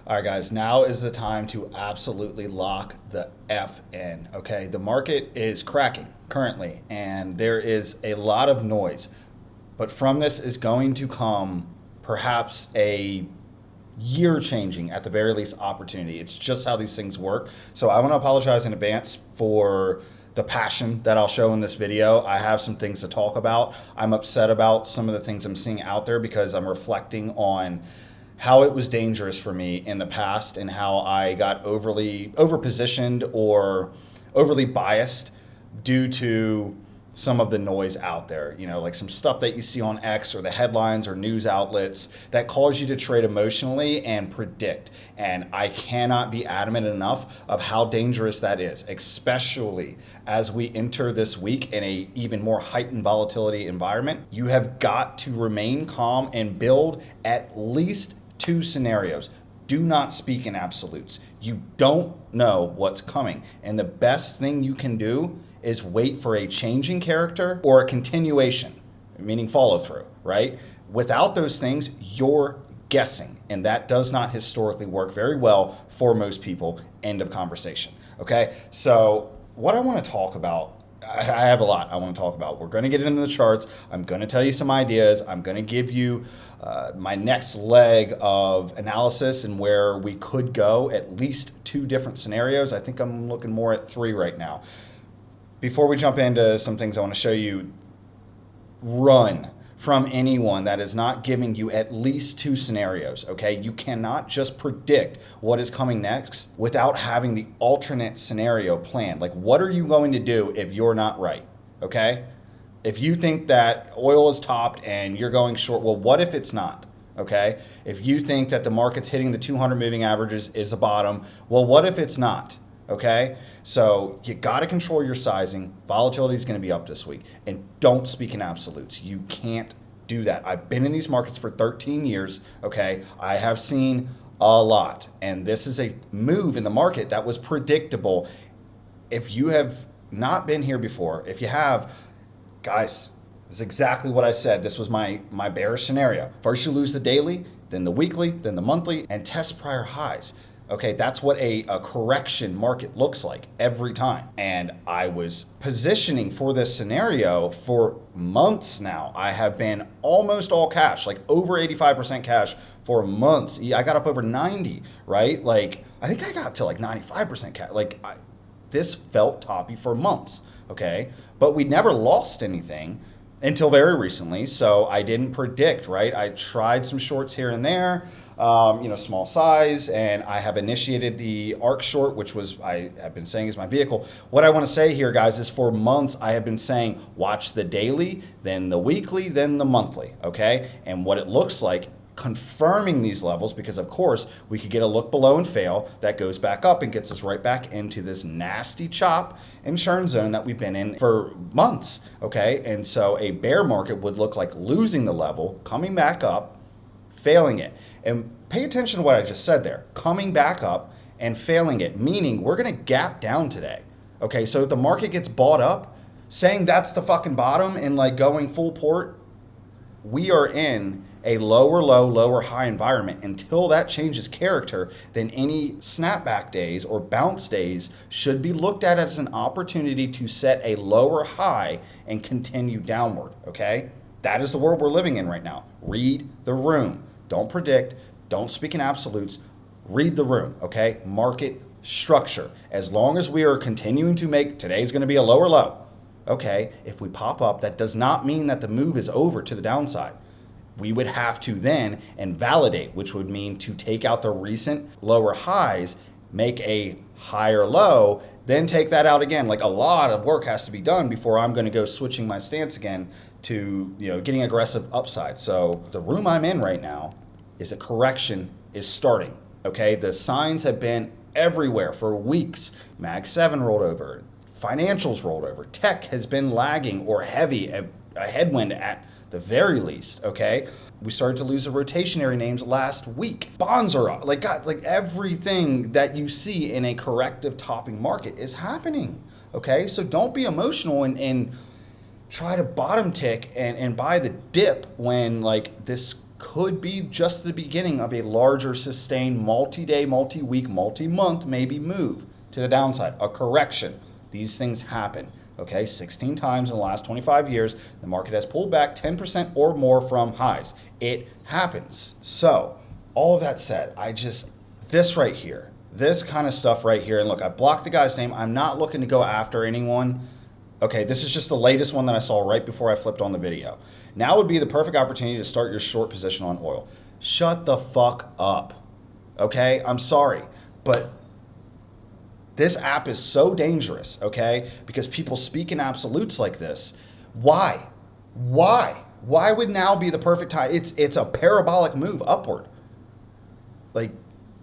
All right, guys, now is the time to absolutely lock the F in, okay? The market is cracking currently, and there is a lot of noise. But from this is going to come perhaps a year changing, at the very least, opportunity. It's just how these things work. So I want to apologize in advance for the passion that I'll show in this video. I have some things to talk about. I'm upset about some of the things I'm seeing out there because I'm reflecting on how it was dangerous for me in the past and how I got overly overpositioned or overly biased due to some of the noise out there, like some stuff that you see on X or the headlines or news outlets that cause you to trade emotionally and predict. And I cannot be adamant enough of how dangerous that is, especially as we enter this week in a even more heightened volatility environment. You have got to remain calm and build at least two scenarios. Do not speak in absolutes. You don't know what's coming. And the best thing you can do is wait for a changing character or a continuation, meaning follow through, right? Without those things, you're guessing. And that does not historically work very well for most people. End of conversation. Okay. So what I want to talk about, I have a lot I want to talk about. We're going to get into the charts. I'm going to tell you some ideas. I'm going to give you my next leg of analysis and where we could go, at least two different scenarios. I think I'm looking more at three right now. Before we jump into some things, I want to show you, run from anyone that is not giving you at least two scenarios, okay? You cannot just predict what is coming next without having the alternate scenario planned. Like, what are you going to do if you're not right, okay? If you think that oil is topped and you're going short, well, what if it's not, okay? If you think that the market's hitting the 200 moving averages is a bottom, well, what if it's not? Okay, so you got to control your sizing. Volatility is going to be up this week, and don't speak in absolutes. You can't do that. I've been in these markets for 13 years. Okay, I have seen a lot, and this is a move in the market that was predictable. If you have not been here before, if you have, guys, this is exactly what I said. This was my bearish scenario. First you lose the daily, then the weekly, then the monthly, and test prior highs. Okay, that's what a correction market looks like every time. And I was positioning for this scenario for months now. I have been almost all cash, like over 85% cash for months. I got up over 90, right? Like, I think I got to like 95% cash. This felt toppy for months, okay? But we never lost anything until very recently, so I didn't predict, right? I tried some shorts here and there, small size, and I have initiated the ARC short, which was, I have been saying is my vehicle. What I want to say here, guys, is for months I have been saying watch the daily, then the weekly, then the monthly, okay? And what it looks like, confirming these levels, because of course we could get a look below and fail that goes back up and gets us right back into this nasty chop and churn zone that we've been in for months, okay? And so a bear market would look like losing the level, coming back up, failing it. And pay attention to what I just said there, coming back up and failing it, meaning we're going to gap down today, okay? So if the market gets bought up, saying that's the fucking bottom and like going full port, we are in a lower low, lower high environment. Until that changes character, then any snapback days or bounce days should be looked at as an opportunity to set a lower high and continue downward, okay? That is the world we're living in right now. Read the room. Don't predict. Don't speak in absolutes. Read the room, okay? Market structure. As long as we are continuing to make, today's going to be a lower low, okay? If we pop up, that does not mean that the move is over to the downside. We would have to then invalidate, which would mean to take out the recent lower highs, make a higher low, then take that out again. Like, a lot of work has to be done before I'm going to go switching my stance again to, getting aggressive upside. So the room I'm in right now is a correction is starting. Okay. The signs have been everywhere for weeks. Mag 7 rolled over. Financials rolled over. Tech has been lagging or heavy, a headwind at the very least, okay? We started to lose the rotationary names last week. Bonds are up. Like, God, like everything that you see in a corrective topping market is happening, okay? So don't be emotional and try to bottom tick and buy the dip when like this could be just the beginning of a larger sustained multi-day, multi-week, multi-month maybe move to the downside, a correction. These things happen. Okay, 16 times in the last 25 years, the market has pulled back 10% or more from highs. It happens. So, all of that said, this right here, this kind of stuff right here, and look, I blocked the guy's name. I'm not looking to go after anyone. Okay, this is just the latest one that I saw right before I flipped on the video. Now would be the perfect opportunity to start your short position on oil. Shut the fuck up. Okay, I'm sorry, but this app is so dangerous, okay? Because people speak in absolutes like this. Why? Why would now be the perfect time? It's a parabolic move upward. Like,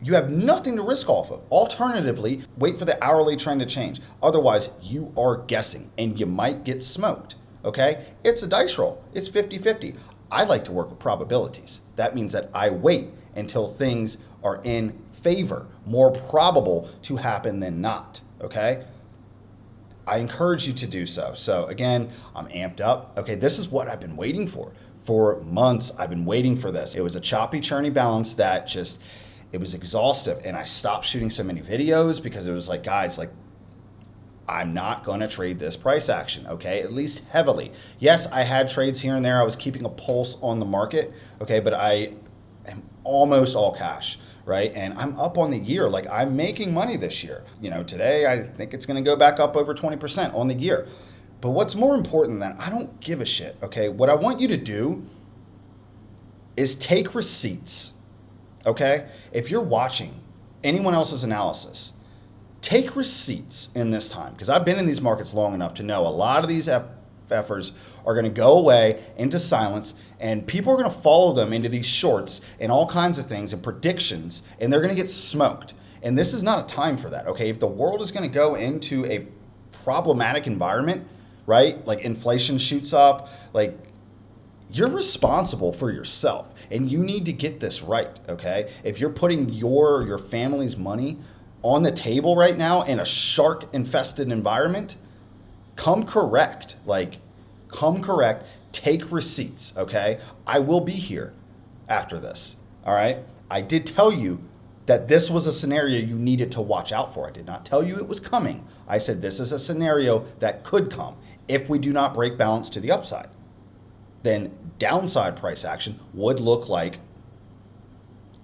you have nothing to risk off of. Alternatively, wait for the hourly trend to change. Otherwise, you are guessing and you might get smoked, okay? It's a dice roll. It's 50-50. I like to work with probabilities. That means that I wait until things are in favor, more probable to happen than not, okay? I encourage you to do so. So again, I'm amped up. Okay, this is what I've been waiting for. For months, I've been waiting for this. It was a choppy, churny balance that just, it was exhaustive. And I stopped shooting so many videos because it was like, guys, like, I'm not going to trade this price action, okay? At least heavily. Yes, I had trades here and there. I was keeping a pulse on the market, okay? But I am almost all cash, right? And I'm up on the year. Like, I'm making money this year. You know, today I think it's going to go back up over 20% on the year. But what's more important than that, I don't give a shit, okay? What I want you to do is take receipts, okay? If you're watching anyone else's analysis, take receipts in this time, because I've been in these markets long enough to know a lot of these effers are going to go away into silence, and people are going to follow them into these shorts and all kinds of things and predictions, and they're going to get smoked. And this is not a time for that, okay? If the world is going to go into a problematic environment, right? Like inflation shoots up, like, you're responsible for yourself, and you need to get this right, okay? If you're putting your family's money on the table right now in a shark-infested environment, come correct. Like, come correct. Take receipts, okay? I will be here after this, all right? I did tell you that this was a scenario you needed to watch out for. I did not tell you it was coming. I said this is a scenario that could come if we do not break balance to the upside. Then downside price action would look like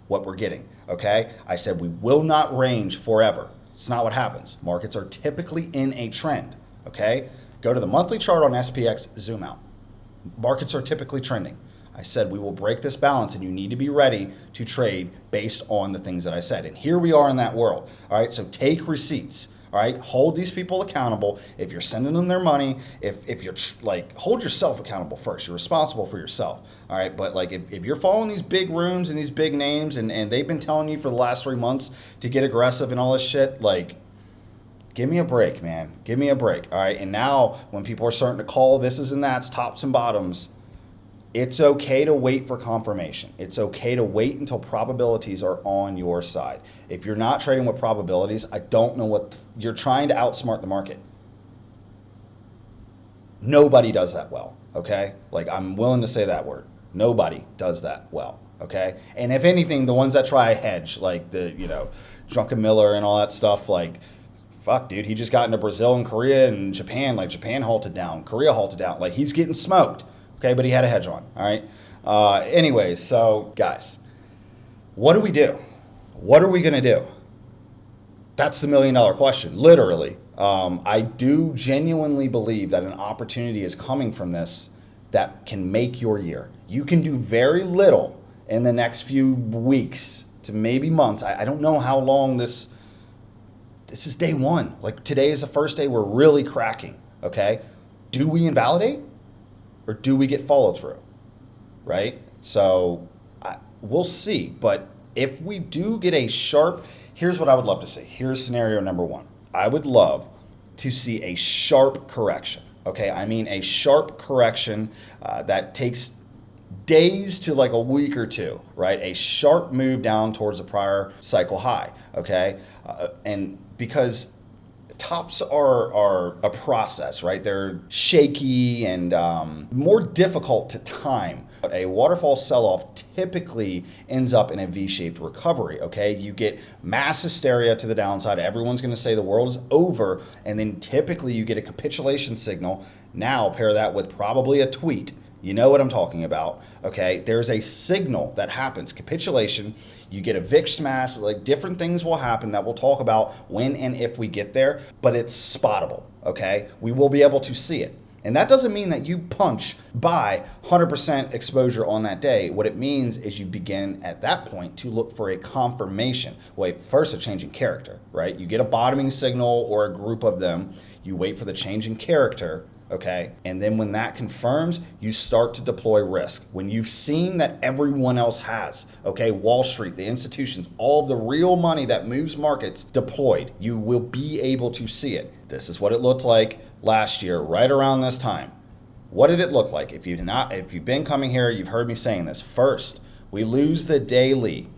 what we're getting, okay? I said we will not range forever. It's not what happens. Markets are typically in a trend, okay? Go to the monthly chart on SPX, zoom out. Markets are typically trending. I said we will break this balance, and you need to be ready to trade based on the things that I said. And here we are in that world, all right? So take receipts. All right, hold these people accountable. If you're sending them their money, if you're like, hold yourself accountable first. You're responsible for yourself. All right, but like if you're following these big rooms and these big names and they've been telling you for the last 3 months to get aggressive and all this shit, like, give me a break, man. Give me a break. All right, and now when people are starting to call this is and that's, tops and bottoms, it's okay to wait for confirmation. It's okay to wait until probabilities are on your side. If you're not trading with probabilities, I don't know what you're trying to outsmart the market. Nobody does that well, okay? Like, I'm willing to say that word. Nobody does that well, okay? And if anything, the ones that try hedge, like the, Drunken Miller and all that stuff, like, fuck, dude, he just got into Brazil and Korea and Japan. Like, Japan halted down, Korea halted down. Like, he's getting smoked. Okay, but he had a hedge on, all right? Anyways, so guys, what do we do? What are we gonna do? That's the $1 million question, literally. I do genuinely believe that an opportunity is coming from this that can make your year. You can do very little in the next few weeks to maybe months. I don't know how long this is day one. Like, today is the first day we're really cracking, okay? Do we invalidate? Or do we get followed through, right? So we'll see. But if we do get a sharp, here's what I would love to see. Here's scenario number one. I would love to see a sharp correction, okay? I mean a sharp correction that takes days to like a week or two, right? A sharp move down towards a prior cycle high, okay? And because tops are a process, right? They're shaky and more difficult to time A waterfall sell-off typically ends up in a V-shaped recovery, okay? You get mass hysteria to the downside. Everyone's going to say the world is over, and then typically you get a capitulation signal. Now pair that with probably a tweet. You know what I'm talking about, okay? There's a signal that happens, capitulation. You get a VIX smash, like different things will happen that we'll talk about when and if we get there, but it's spottable, okay? We will be able to see it. And that doesn't mean that you punch buy 100% exposure on that day. What it means is you begin at that point to look for a confirmation. Wait, first a change in character, right? You get a bottoming signal or a group of them. You wait for the change in character, okay? And then when that confirms, you start to deploy risk. When you've seen that everyone else has, okay, Wall Street, the institutions, all of the real money that moves markets deployed, you will be able to see it. This is what it looked like last year, right around this time. What did it look like? If you've been coming here, you've heard me saying this. First, we lose the daily,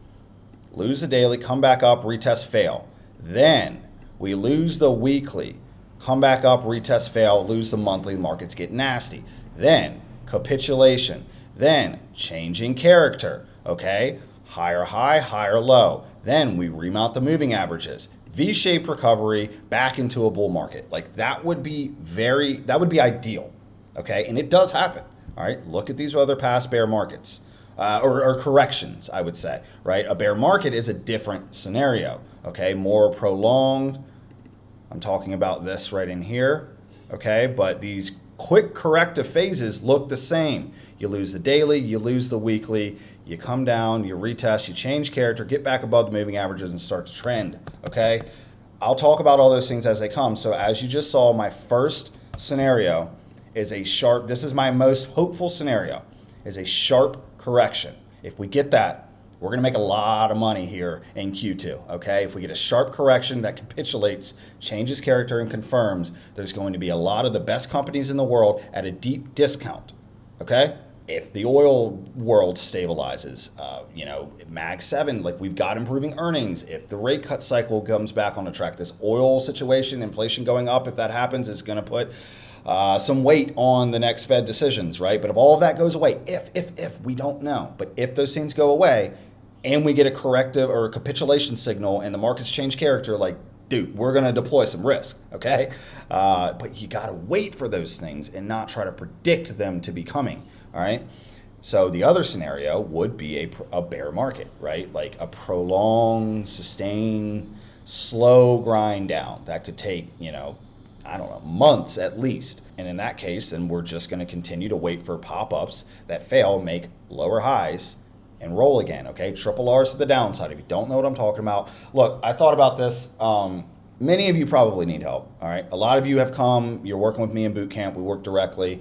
come back up, retest, fail. Then we lose the weekly, come back up, retest, fail, lose the monthly, markets get nasty. Then capitulation, then changing character, okay? Higher high, higher low. Then we remount the moving averages. V-shaped recovery back into a bull market. Like that would be ideal, okay? And it does happen, all right? Look at these other past bear markets or corrections, I would say, right? A bear market is a different scenario, okay? More prolonged. I'm talking about this right in here, okay? But these quick corrective phases look the same. You lose the daily, you lose the weekly, you come down, you retest, you change character, get back above the moving averages and start to trend, okay? I'll talk about all those things as they come. So as you just saw, my first scenario is a sharp, this is my most hopeful scenario, is a sharp correction. If we get that, we're going to make a lot of money here in Q2, okay? If we get a sharp correction that capitulates, changes character, and confirms, there's going to be a lot of the best companies in the world at a deep discount, okay? If the oil world stabilizes, Mag 7, like we've got improving earnings. If the rate cut cycle comes back on the track, this oil situation, inflation going up, if that happens, is going to put some weight on the next Fed decisions, right? But if all of that goes away, if we don't know, but if those things go away and we get a corrective or a capitulation signal and the markets change character, like, dude, we're going to deploy some risk, okay? But you got to wait for those things and not try to predict them to be coming, all right? So the other scenario would be a bear market, right? Like a prolonged, sustained, slow grind down that could take, months at least. And in that case, then we're just going to continue to wait for pop-ups that fail, make lower highs, and roll again, okay? Triple R's to the downside. If you don't know what I'm talking about, look, I thought about this. Many of you probably need help, all right? A lot of you have come, you're working with me in Bootcamp, we work directly.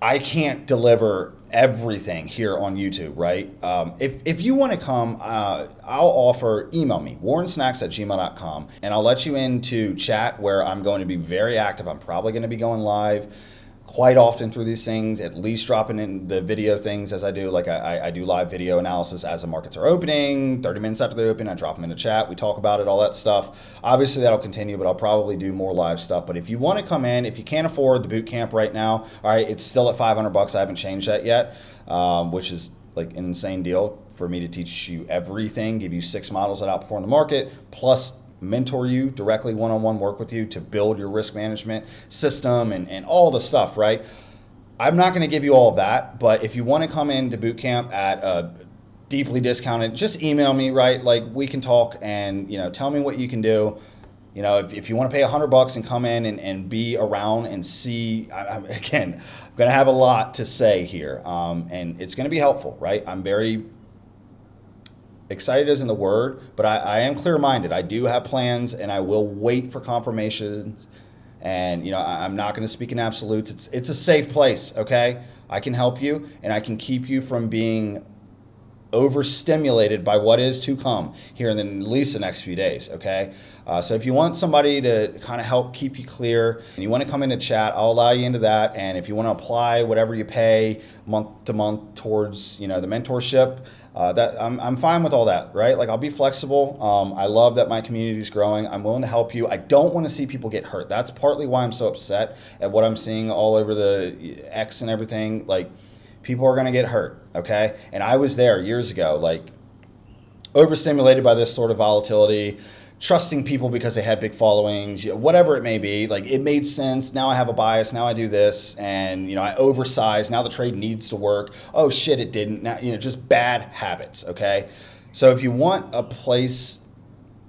I can't deliver everything here on YouTube, right? If you want to come, I'll offer, email me, WarrenSnax@gmail.com, and I'll let you into chat where I'm going to be very active. I'm probably going to be going live quite often through these things, at least dropping in the video things as I do. Like I do live video analysis as the markets are opening, 30 minutes after they open, I drop them in the chat. We talk about it, all that stuff. Obviously that'll continue, but I'll probably do more live stuff. But if you want to come in, if you can't afford the boot camp right now, all right, it's still at $500. I haven't changed that yet, which is like an insane deal for me to teach you everything, give you 6 models that outperform the market, plus mentor you directly, one-on-one, work with you to build your risk management system and all the stuff, right? I'm not going to give you all of that, but if you want to come into Bootcamp at a deeply discounted, just email me, right? Like we can talk and, tell me what you can do. If you want to pay $100 and come in and be around and see, I'm going to have a lot to say here, and it's going to be helpful, right? I'm very excited isn't the word, but I am clear-minded. I do have plans, and I will wait for confirmations. And I'm not going to speak in absolutes. It's a safe place, okay? I can help you, and I can keep you from being overstimulated by what is to come here in at least the next few days, okay? So if you want somebody to kind of help keep you clear and you want to come into chat, I'll allow you into that. And if you want to apply whatever you pay month to month towards the mentorship, that I'm fine with all that, right? Like I'll be flexible. I love that my community is growing. I'm willing to help you. I don't want to see people get hurt. That's partly why I'm so upset at what I'm seeing all over the X and everything. Like People are going to get hurt, okay? And I was there years ago, like overstimulated by this sort of volatility, trusting people because they had big followings, whatever it may be. Like it made sense. Now I have a bias. Now I do this, and I oversize. Now the trade needs to work. Oh shit, it didn't. Now just bad habits. Okay, so if you want a place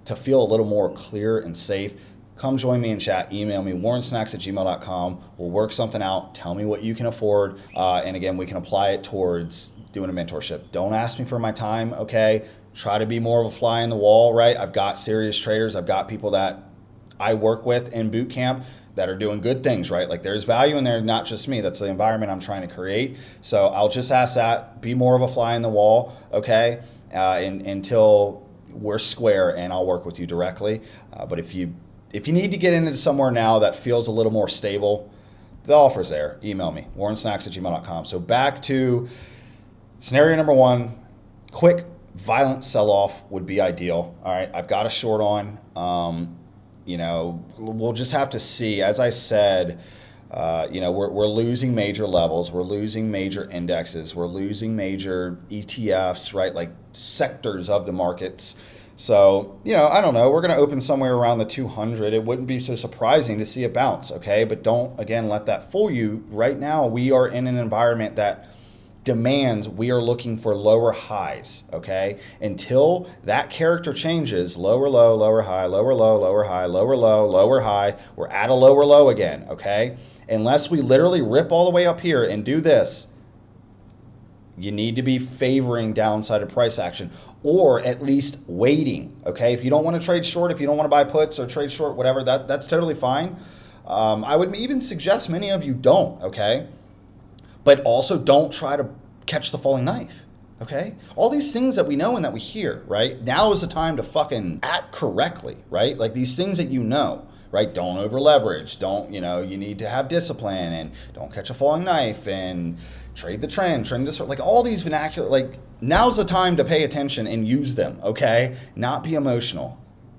to feel a little more clear and safe, come join me in chat. Email me, WarrenSnax@gmail.com. We'll work something out. Tell me what you can afford, and again, we can apply it towards doing a mentorship. Don't ask me for my time. Okay. Try to be more of a fly in the wall, right? I've got serious traders. I've got people that I work with in Bootcamp that are doing good things, right? Like there's value in there, not just me. That's the environment I'm trying to create. So I'll just ask that, be more of a fly in the wall, okay? Until we're square, and I'll work with you directly. But if you need to get into somewhere now that feels a little more stable, the offer's there. Email me, WarrenSnax@gmail.com. So back to scenario number one, quick violent sell-off would be ideal. All right, I've got a short on. We'll just have to see. As I said, we're losing major levels. We're losing major indexes. We're losing major ETFs, right? Like sectors of the markets. So, I don't know. We're going to open somewhere around the 200. It wouldn't be so surprising to see a bounce, okay? But don't, again, let that fool you. Right now, we are in an environment that demands we are looking for lower highs, okay? Until that character changes, lower low, lower high, lower low, lower high, lower low, lower high, we're at a lower low again, okay? Unless we literally rip all the way up here and do this, you need to be favoring downside of price action, or at least waiting, okay? If you don't want to trade short, if you don't want to buy puts or trade short, whatever, that's totally fine. I would even suggest many of you don't, okay? But also don't try to catch the falling knife, okay? All these things that we know and that we hear, right? Now is the time to fucking act correctly, right? Like these things that right? Don't over leverage. Don't, you need to have discipline, and don't catch a falling knife, and trade the trend this, like all these vernacular, like now's the time to pay attention and use them, okay? Not be emotional.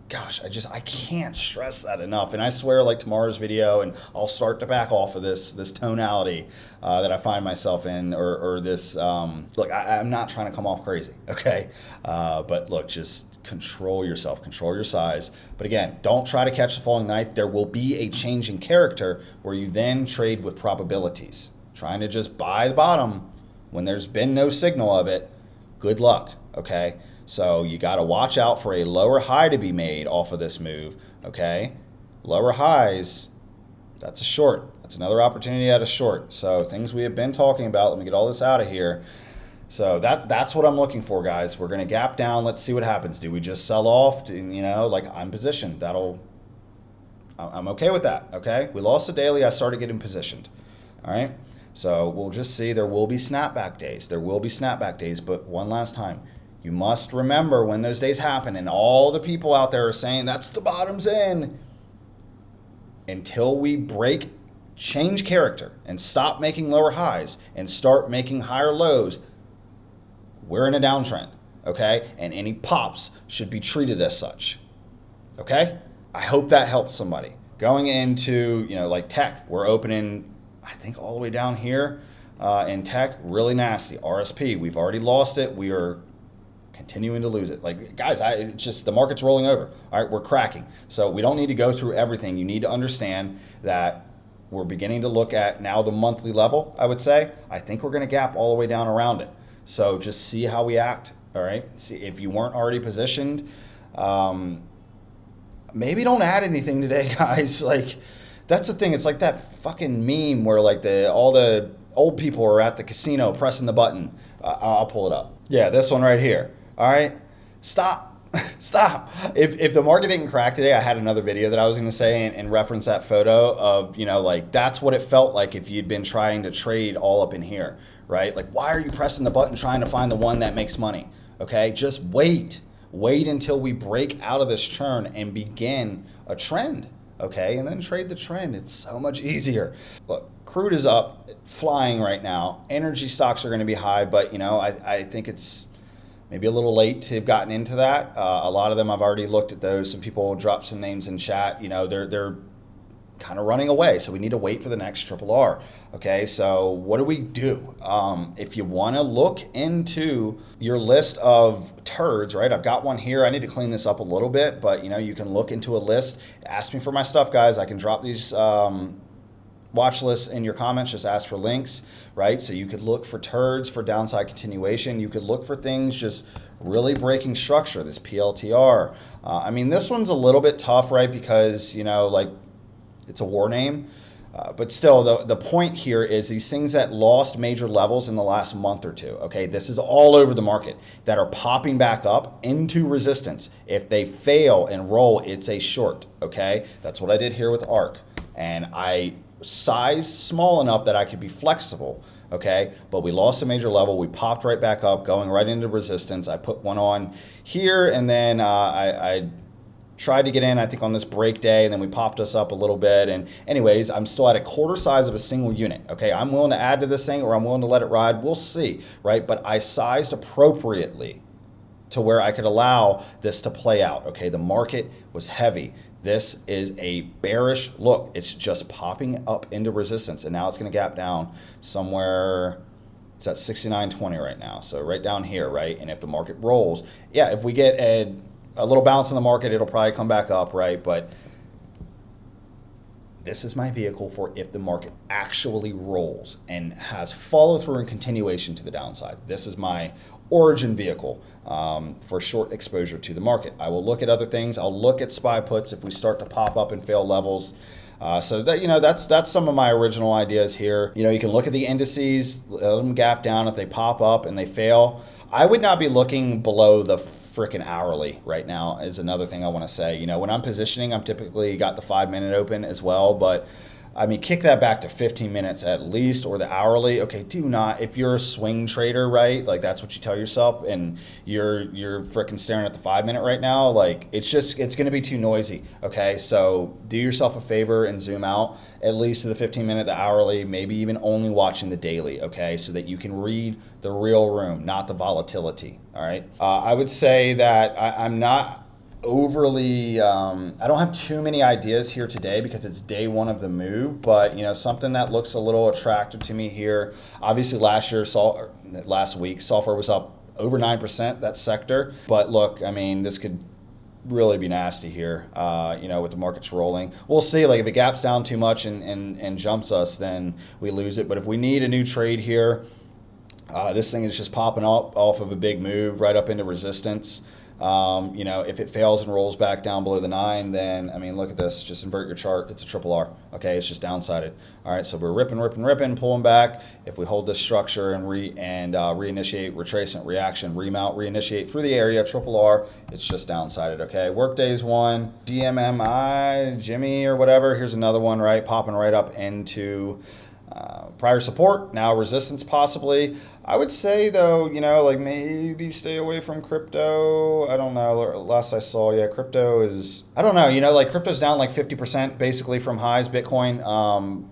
Gosh, I can't stress that enough. And I swear, like tomorrow's video, and I'll start to back off of this tonality that I find myself in, or this, look, I'm not trying to come off crazy, okay? But look, just control yourself, control your size. But again, don't try to catch the falling knife. There will be a change in character where you then trade with probabilities. Trying to just buy the bottom when there's been no signal of it, good luck, okay? So you got to watch out for a lower high to be made off of this move, okay? Lower highs, that's a short. That's another opportunity at a short. So things we have been talking about, let me get all this out of here. So that's what I'm looking for, guys. We're going to gap down. Let's see what happens. Do we just sell off? Like I'm positioned. I'm okay with that, okay? We lost the daily. I started getting positioned, all right? So we'll just see. There will be snapback days. But one last time. You must remember when those days happen and all the people out there are saying that's the bottom's in. Until we change character and stop making lower highs and start making higher lows, we're in a downtrend, okay? And any pops should be treated as such, okay? I hope that helps somebody. Going into, like tech, we're opening, I think, all the way down here in tech, really nasty. RSP, we've already lost it. We are continuing to lose it. Like, guys, it's just the market's rolling over. All right, we're cracking. So we don't need to go through everything. You need to understand that we're beginning to look at now the monthly level, I would say. I think we're going to gap all the way down around it. So just see how we act, all right? See if you weren't already positioned. Maybe don't add anything today, guys. Like, that's the thing. It's like that fucking meme where like all the old people are at the casino pressing the button. I'll pull it up. Yeah, this one right here. All right, stop. If the market didn't crack today, I had another video that I was going to say and reference that photo of, like that's what it felt like if you'd been trying to trade all up in here, right? Like, why are you pressing the button trying to find the one that makes money? Okay, just wait until we break out of this churn and begin a trend, okay? And then trade the trend. It's so much easier. Look, crude is up, flying right now. Energy stocks are going to be high, but I think it's maybe a little late to have gotten into that. A lot of them, I've already looked at those. Some people dropped some names in chat. They're kind of running away. So we need to wait for the next triple R. Okay, so what do we do? If you want to look into your list of turds, right? I've got one here. I need to clean this up a little bit, but you can look into a list. Ask me for my stuff, guys. I can drop these watch lists in your comments. Just ask for links, right? So you could look for turds for downside continuation. You could look for things just really breaking structure, this PLTR. I mean, this one's a little bit tough, right? Because, like it's a war name. But still, the point here is these things that lost major levels in the last month or two, okay? This is all over the market that are popping back up into resistance. If they fail and roll, it's a short, okay? That's what I did here with ARC. And I sized small enough that I could be flexible, okay? But we lost a major level. We popped right back up, going right into resistance. I put one on here, and then I tried to get in, I think, on this break day, and then we popped us up a little bit. And anyways, I'm still at a quarter size of a single unit. Okay, I'm willing to add to this thing, or I'm willing to let it ride. We'll see, right? But I sized appropriately to where I could allow this to play out. Okay, the market was heavy. This is a bearish look. It's just popping up into resistance, and now it's going to gap down somewhere. It's at 69.20 right now, so right down here, right? And if the market rolls, yeah, if we get a little bounce in the market, it'll probably come back up, right? But this is my vehicle for if the market actually rolls and has follow through and continuation to the downside. This is my origin vehicle for short exposure to the market. I will look at other things. I'll look at SPY puts if we start to pop up and fail levels. So that that's some of my original ideas here. You can look at the indices, let them gap down. If they pop up and they fail, I would not be looking below the freaking hourly right now is another thing I want to say. When I'm positioning, I'm typically got the 5-minute open as well, but I mean, kick that back to 15 minutes at least, or the hourly. Okay, do not, if you're a swing trader, right? Like that's what you tell yourself, and you're freaking staring at the 5-minute right now. Like it's going to be too noisy. Okay, so do yourself a favor and zoom out at least to the 15-minute, the hourly, maybe even only watching the daily. Okay, so that you can read the real room, not the volatility. All right. I would say that I'm not overly I don't have too many ideas here today because it's day one of the move, but something that looks a little attractive to me here. Obviously last week software was up over 9%, that sector, but look, I mean, this could really be nasty here with the markets rolling. We'll see. Like if it gaps down too much and jumps us, then we lose it. But if we need a new trade here, this thing is just popping up off of a big move right up into resistance. If it fails and rolls back down below the 9, then, I mean, look at this. Just invert your chart. It's a triple R. Okay, it's just downsided. All right, so we're ripping, pulling back. If we hold this structure and reinitiate, retracement, reaction, remount, reinitiate through the area, triple R, it's just downsided. Okay, workdays 1, GMMI, Jimmy or whatever. Here's another one, right? Popping right up into prior support, now resistance possibly. I would say though, like maybe stay away from crypto. I don't know. Last I saw, yeah, crypto is, I don't know, like crypto's down like 50% basically from highs, Bitcoin.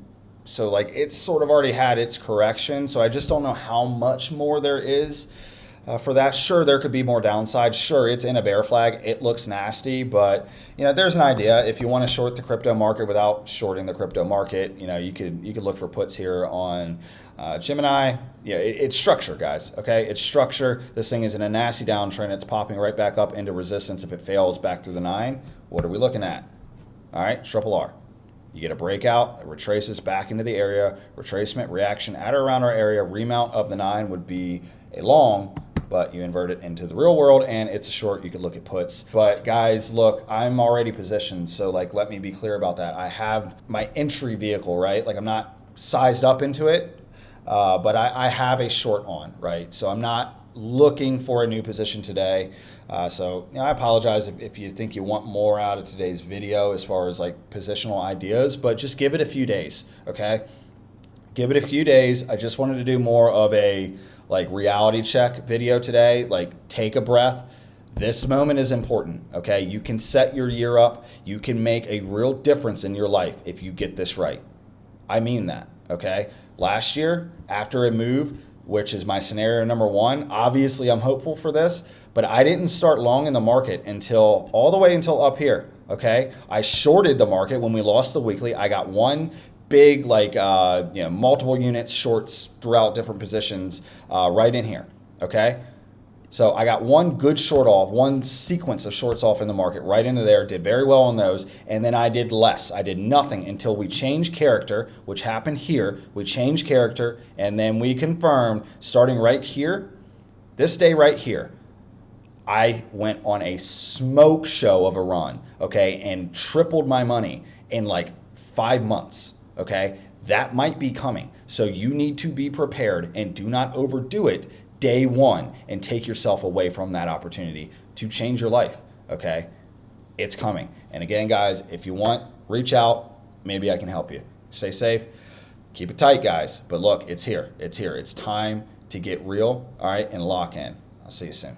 So like it's sort of already had its correction. So I just don't know how much more there is for that. Sure, there could be more downside. Sure, it's in a bear flag. It looks nasty, but there's an idea. If you want to short the crypto market without shorting the crypto market, you could look for puts here on Gemini. Yeah, it's structure, guys. Okay, it's structure. This thing is in a nasty downtrend. It's popping right back up into resistance. If it fails back through the 9, what are we looking at? All right, triple R. You get a breakout, it retraces back into the area, retracement, reaction at or around our area, remount of the 9 would be a long, but you invert it into the real world and it's a short. You could look at puts. But guys, look, I'm already positioned, so like let me be clear about that. I have my entry vehicle, right? Like I'm not sized up into it, but I have a short on, right? So I'm not looking for a new position today. So I apologize if you think you want more out of today's video as far as like positional ideas, but just give it a few days, okay? Give it a few days. I just wanted to do more of a like reality check video today. Like take a breath. This moment is important, okay? You can set your year up. You can make a real difference in your life if you get this right. I mean that, okay? Last year, after a move, which is my scenario number one. Obviously, I'm hopeful for this, but I didn't start long in the market until all the way until up here. Okay, I shorted the market when we lost the weekly. I got one big multiple units shorts throughout different positions right in here. Okay, so I got one good short off, one sequence of shorts off in the market right into there, did very well on those, and then I did less. I did nothing until we changed character, which happened here. We changed character, and then we confirmed starting right here, this day right here, I went on a smoke show of a run, okay, and tripled my money in like 5 months, okay? That might be coming. So you need to be prepared and do not overdo it day one and take yourself away from that opportunity to change your life, okay? It's coming. And again, guys, if you want, reach out. Maybe I can help you. Stay safe. Keep it tight, guys. But look, it's here. It's here. It's time to get real, all right, and lock in. I'll see you soon.